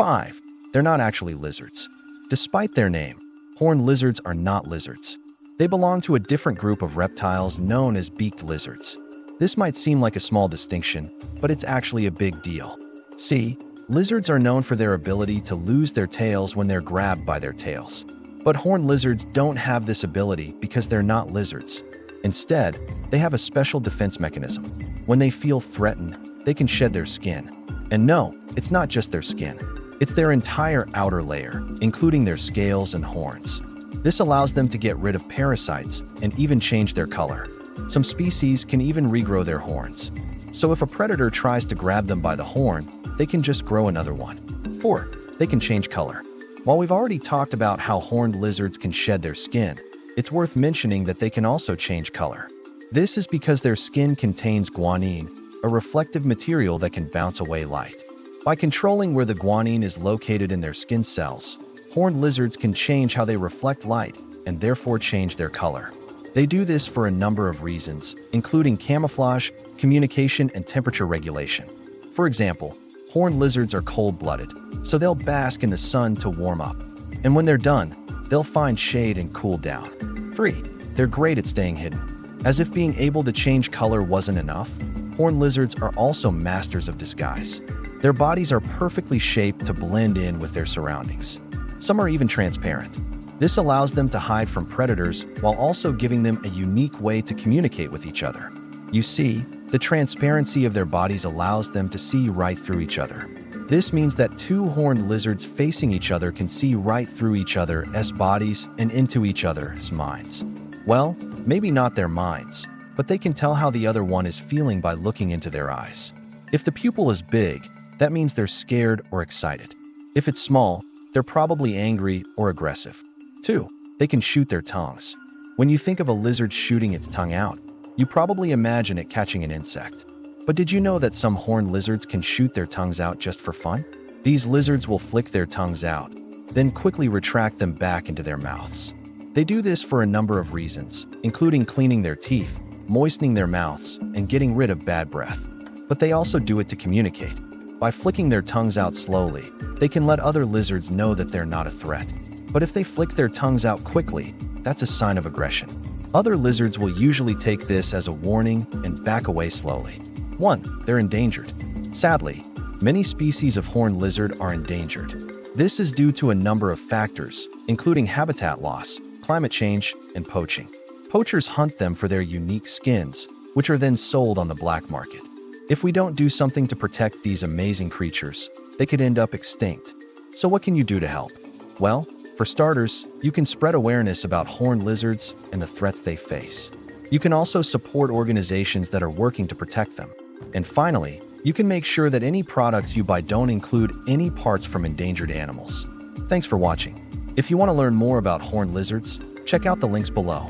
5. They're not actually lizards. Despite their name, horned lizards are not lizards. They belong to a different group of reptiles known as beaked lizards. This might seem like a small distinction, but it's actually a big deal. See, lizards are known for their ability to lose their tails when they're grabbed by their tails. But horned lizards don't have this ability because they're not lizards. Instead, they have a special defense mechanism. When they feel threatened, they can shed their skin. And no, it's not just their skin. It's their entire outer layer, including their scales and horns. This allows them to get rid of parasites and even change their color. Some species can even regrow their horns. So if a predator tries to grab them by the horn, they can just grow another one. 4. They can change color. While we've already talked about how horned lizards can shed their skin, it's worth mentioning that they can also change color. This is because their skin contains guanine, a reflective material that can bounce away light. By controlling where the guanine is located in their skin cells, horned lizards can change how they reflect light and therefore change their color. They do this for a number of reasons, including camouflage, communication, and temperature regulation. For example, horned lizards are cold-blooded, so they'll bask in the sun to warm up. And when they're done, they'll find shade and cool down. 3. They're great at staying hidden. As if being able to change color wasn't enough, horned lizards are also masters of disguise. Their bodies are perfectly shaped to blend in with their surroundings. Some are even transparent. This allows them to hide from predators while also giving them a unique way to communicate with each other. You see, the transparency of their bodies allows them to see right through each other. This means that two horned lizards facing each other can see right through each other's bodies and into each other's minds. Well, maybe not their minds, but they can tell how the other one is feeling by looking into their eyes. If the pupil is big, that means they're scared or excited. If it's small, they're probably angry or aggressive. 2. They can shoot their tongues. When you think of a lizard shooting its tongue out, you probably imagine it catching an insect. But did you know that some horned lizards can shoot their tongues out just for fun? These lizards will flick their tongues out, then quickly retract them back into their mouths. They do this for a number of reasons, including cleaning their teeth, moistening their mouths, and getting rid of bad breath. But they also do it to communicate. By flicking their tongues out slowly, they can let other lizards know that they're not a threat. But if they flick their tongues out quickly, that's a sign of aggression. Other lizards will usually take this as a warning and back away slowly. 1. They're endangered. Sadly, many species of horned lizard are endangered. This is due to a number of factors, including habitat loss, climate change, and poaching. Poachers hunt them for their unique skins, which are then sold on the black market. If we don't do something to protect these amazing creatures, they could end up extinct. So what can you do to help? Well, for starters, you can spread awareness about horned lizards and the threats they face. You can also support organizations that are working to protect them. And finally, you can make sure that any products you buy don't include any parts from endangered animals. Thanks for watching. If you want to learn more about horned lizards, check out the links below.